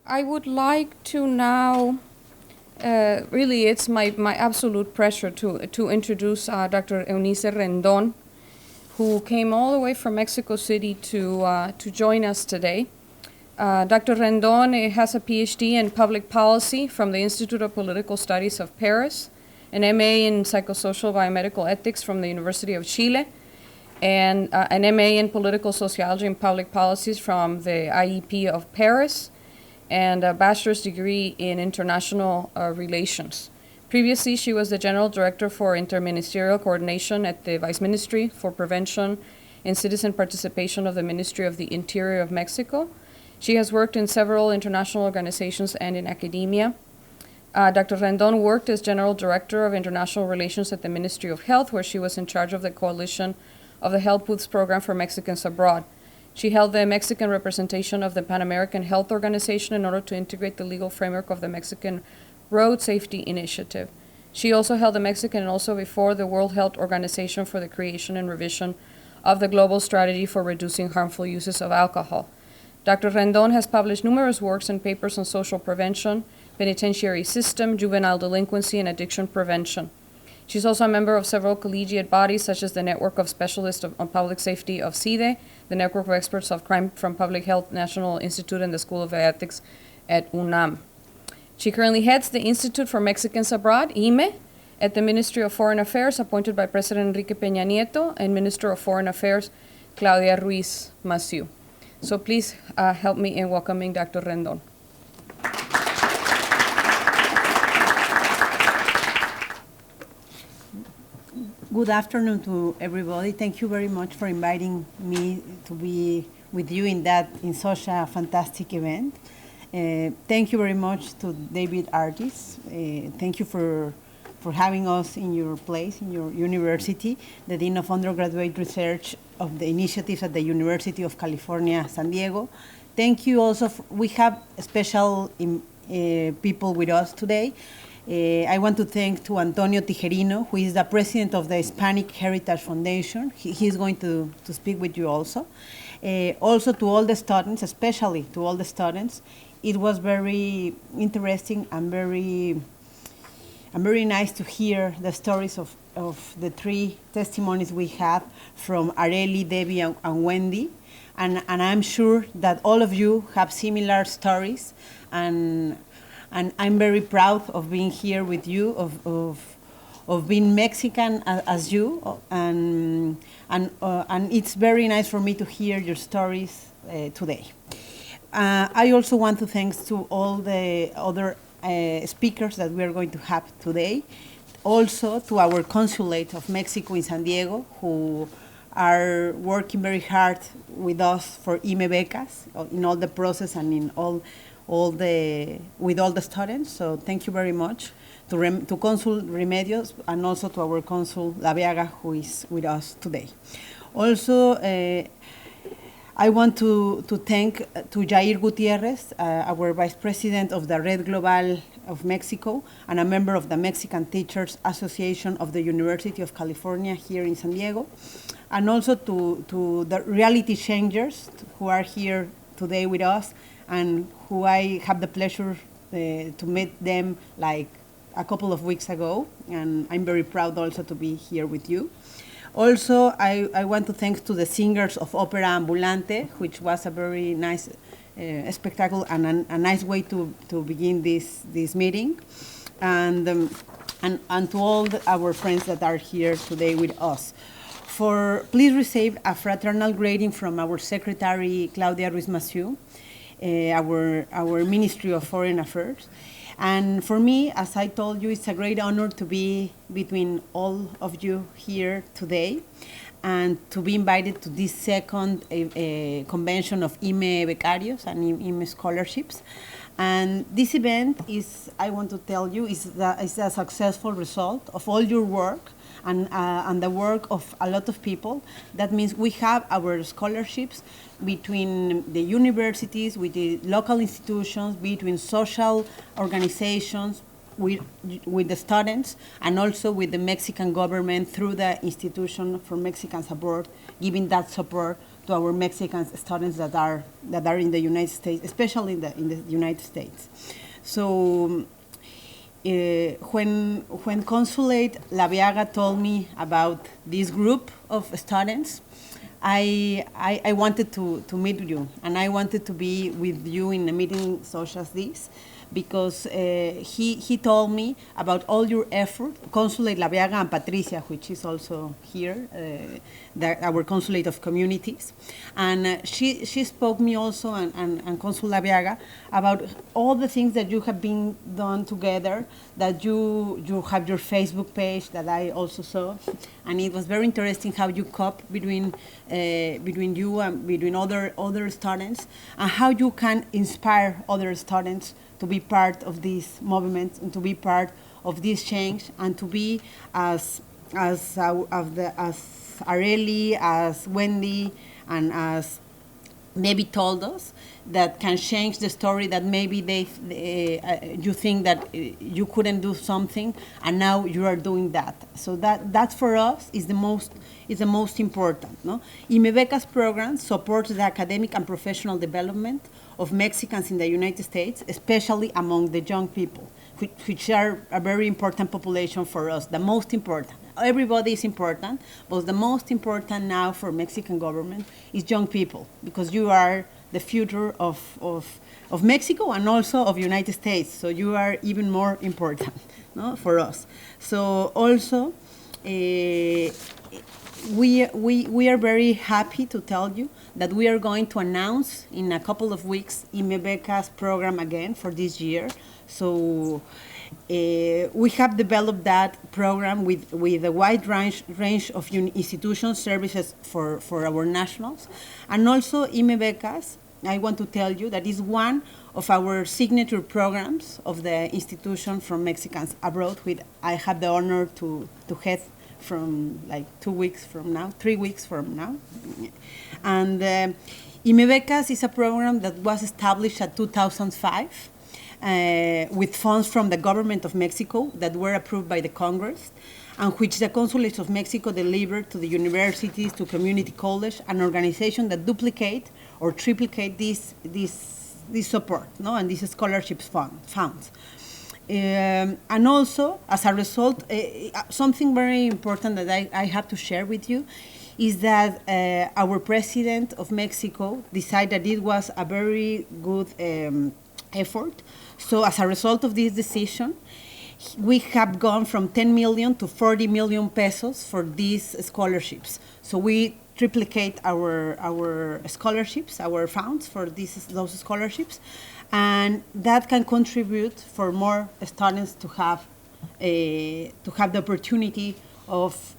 I would like to now, really, it's my absolute pleasure to introduce Dr. Eunice Rendón, who came all the way from Mexico City to join us today. Dr. Rendón has a PhD in public policy from the Institute of Political Studies of Paris, an MA in psychosocial biomedical ethics from the University of Chile, and an MA in political sociology and public policies from the IEP of Paris, and a bachelor's degree in international relations. Previously, she was the General Director for Interministerial Coordination at the Vice Ministry for Prevention and Citizen Participation of the Ministry of the Interior of Mexico. She has worked in several international organizations and in academia. Dr. Rendón worked as General Director of International Relations at the Ministry of Health, where she was in charge of the coalition of the Health Booths Program for Mexicans Abroad. She held the Mexican representation of the Pan American Health Organization in order to integrate the legal framework of the Mexican Road Safety Initiative. She also held the Mexican and also before the World Health Organization for the creation and revision of the global strategy for reducing harmful uses of alcohol. Dr. Rendón has published numerous works and papers on social prevention, penitentiary system, juvenile delinquency, and addiction prevention. She's also a member of several collegiate bodies, such as the Network of Specialists on Public Safety of CIDE, the Network of Experts of Crime from Public Health National Institute, and the School of Ethics at UNAM. She currently heads the Institute for Mexicans Abroad, IME, at the Ministry of Foreign Affairs, appointed by President Enrique Peña Nieto, and Minister of Foreign Affairs, Claudia Ruiz Massieu. So please help me in welcoming Dr. Rendón. Good afternoon to everybody. Thank you very much for inviting me to be with you in such a fantastic event. Thank you very much to David Artis. Thank you for having us in your place, in your university, the Dean of Undergraduate Research of the Initiatives at the University of California, San Diego. Thank you also. We have special people with us today. I want to thank to Antonio Tijerino, who is the president of the Hispanic Heritage Foundation. He's going to speak with you also. Also to all the students, especially to all the students. It was very interesting and very nice to hear the stories of the three testimonies we have from Areli, Debbie, and Wendy. And I'm sure that all of you have similar stories, and I'm very proud of being here with you, of being Mexican as you, and it's very nice for me to hear your stories today. I also want to thank to all the other speakers that we are going to have today, also to our consulate of Mexico in San Diego, who are working very hard with us for IME becas in all the process and in with all the students. So thank you very much to Consul Remedios and also to our Consul La Viaga, who is with us today. Also, I want to thank to Jair Gutierrez, our Vice President of the Red Global of Mexico and a member of the Mexican Teachers Association of the University of California here in San Diego, and also to the reality changers who are here today with us and who I have the pleasure to meet them like a couple of weeks ago, and I'm very proud also to be here with you. Also, I want to thank to the singers of Opera Ambulante, which was a very nice spectacle and a nice way to begin this meeting, and to all our friends that are here today with us. Please receive a fraternal greeting from our Secretary Claudia Ruiz Massieu, our Ministry of Foreign Affairs. And for me, as I told you, it's a great honor to be between all of you here today and to be invited to this second convention of IME Becarios and IME Scholarships. And this event is, I want to tell you, is a successful result of all your work and the work of a lot of people. That means we have our scholarships between the universities, with the local institutions, between social organizations, with the students, and also with the Mexican government through the Institution for Mexicans Abroad, giving that support to our Mexican students that are in the United States, especially in the United States. So when Consulate Laviaga told me about this group of students, I wanted to meet you, and I wanted to be with you in a meeting such as this, because he told me about all your effort, Consulate Laviaga and Patricia, which is also here, our Consulate of Communities. And she spoke me also, and Consul Laviaga, about all the things that you have been done together, that you have your Facebook page that I also saw. And it was very interesting how you cope between you and between other students, and how you can inspire other students to be part of this movement and to be part of this change, and to be as Areli, as Wendy, and as maybe told us, that can change the story, that maybe you think that you couldn't do something, and now you are doing that. So that for us is the most important. No? IME Becas program supports the academic and professional development of Mexicans in the United States, especially among the young people, which are a very important population for us, the most important. Everybody is important, but the most important now for Mexican government is young people, because you are the future of Mexico and also of United States. So you are even more important, no, for us. So also, we are very happy to tell you that we are going to announce in a couple of weeks IME Becas program again for this year. So we have developed that program with a wide range of institution services for our nationals. And also IME Becas, I want to tell you that is one of our signature programs of the institution from Mexicans abroad, which I have the honor to head from like 3 weeks from now. And IME Becas is a program that was established in 2005 with funds from the government of Mexico that were approved by the Congress, and which the Consulates of Mexico delivered to the universities, to community college, an organization that duplicate or triplicate this support, no, and these scholarships funds. And also, as a result, something very important that I have to share with you is that our president of Mexico decided that it was a very good effort. So as a result of this decision, we have gone from 10 million to 40 million pesos for these scholarships. So we triplicate our scholarships, our funds for those scholarships, and that can contribute for more students to have the opportunity of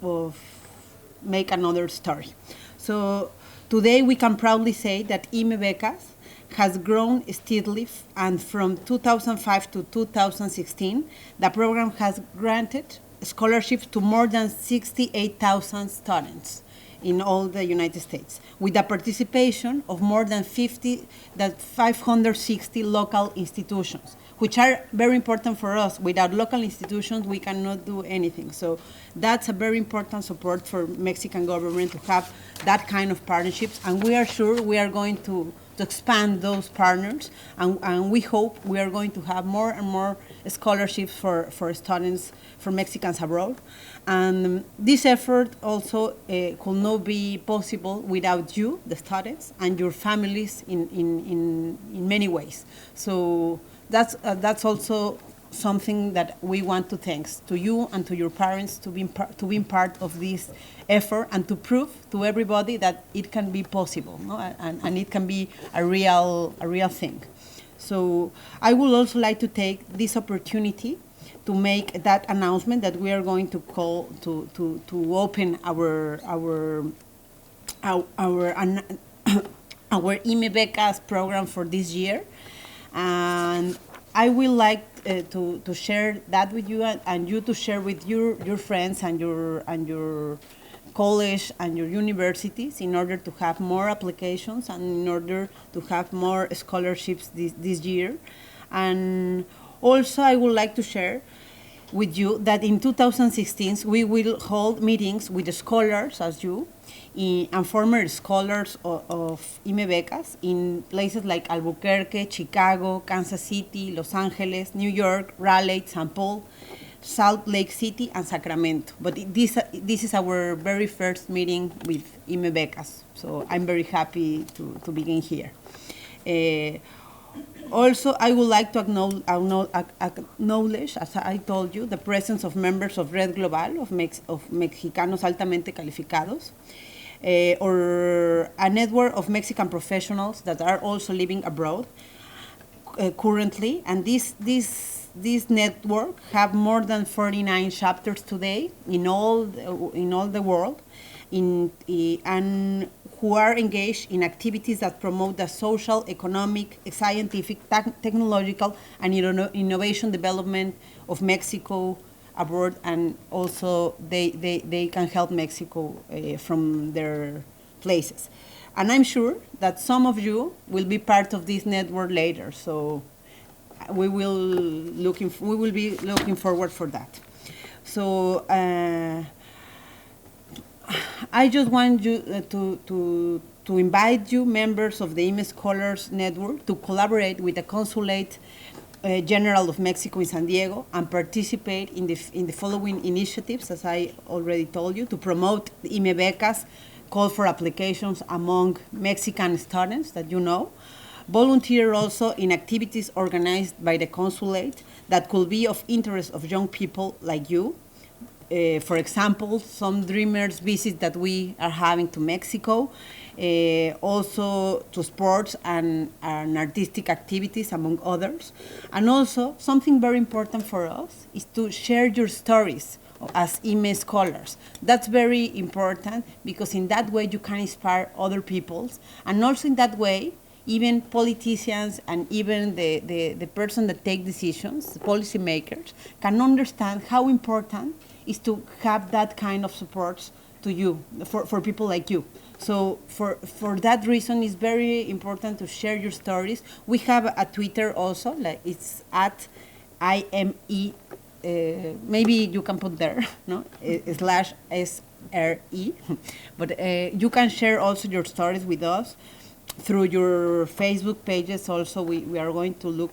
make another story. So today we can proudly say that IME Becas has grown steadily, and from 2005 to 2016, the program has granted scholarships to more than 68,000 students in all the United States, with the participation of more than 560 local institutions, which are very important for us. Without local institutions, we cannot do anything. So that's a very important support for Mexican government to have that kind of partnerships, and we are sure we are going to expand those partners, and we hope we are going to have more and more scholarships for students, for Mexicans abroad. And this effort also could not be possible without you, the students, and your families in many ways. So that's also something that we want to thank to you and to your parents to being part of this effort, and to prove to everybody that it can be possible, no? and it can be a real thing. So I would also like to take this opportunity to make that announcement that we are going to call to open our IME Becas program for this year, and I will like to share that with you, and you to share with your friends and your college and your universities, in order to have more applications and in order to have more scholarships this year. And also I would like to share with you that in 2016 we will hold meetings with the scholars as you and former scholars of IME becas in places like Albuquerque, Chicago, Kansas City, Los Angeles, New York, Raleigh, St. Paul, Salt Lake City, and Sacramento. But this is our very first meeting with IME becas, so I'm very happy to begin here. Also, I would like to acknowledge, as I told you, the presence of members of Red Global, of Mexicanos Altamente Calificados, or a network of Mexican professionals that are also living abroad currently. And this network have more than 49 chapters today in all the world, and who are engaged in activities that promote the social, economic, scientific, technological, and innovation development of Mexico abroad, and also they can help Mexico from their places. And I'm sure that some of you will be part of this network later, so we will be looking forward for that. So I just want you to invite you, members of the IME Scholars Network, to collaborate with the Consulate General of Mexico in San Diego and participate in the following initiatives, as I already told you, to promote the IME becas, call for applications among Mexican students that you know. Volunteer also in activities organized by the consulate that could be of interest of young people like you. For example, some Dreamers visit that we are having to Mexico, also to sports and artistic activities, among others. And also, something very important for us is to share your stories as IME scholars. That's very important, because in that way you can inspire other peoples, and also in that way, even politicians and even the person that take decisions, the policymakers, can understand how important is to have that kind of support to you, for people like you. So for that reason, it's very important to share your stories. We have a Twitter also, like it's at IME, maybe you can put there, no, /SRE, but you can share also your stories with us through your Facebook pages. Also, we are going to look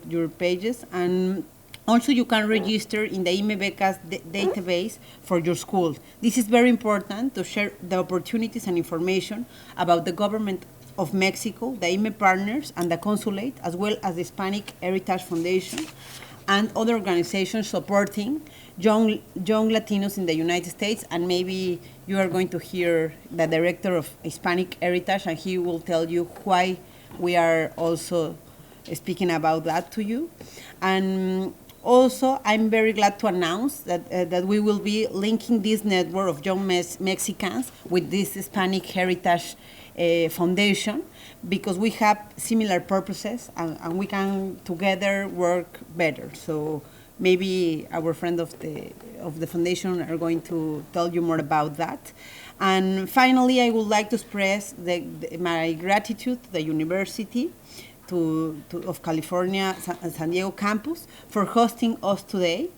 your pages, and also you can register in the IME becas database for your school. This is very important to share the opportunities and information about the government of Mexico, the IME partners, and the consulate, as well as the Hispanic Heritage Foundation and other organizations supporting young Latinos in the United States. And maybe you are going to hear the director of Hispanic Heritage, and he will tell you why we are also speaking about that to you. And also, I'm very glad to announce that we will be linking this network of young Mexicans with this Hispanic Heritage Foundation, because we have similar purposes, and we can together work better. So maybe our friend of the foundation are going to tell you more about that. And finally, I would like to express my gratitude to the University of California, San Diego campus, for hosting us today,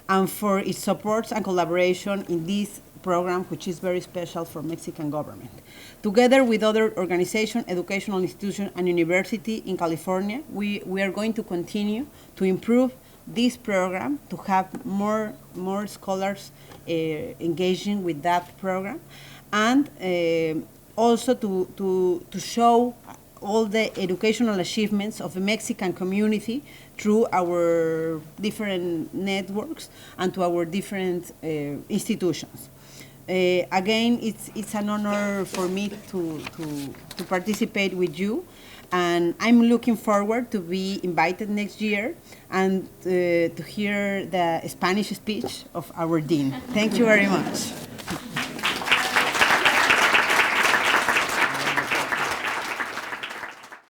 and for its support and collaboration in this program, which is very special for Mexican government. Together with other organizations, educational institutions, and university in California, we are going to continue to improve this program, to have more scholars engaging with that program, and also to show all the educational achievements of the Mexican community through our different networks and to our different institutions. Again, it's an honor for me to participate with you, and I'm looking forward to be invited next year and to hear the Spanish speech of our dean. Thank you very much.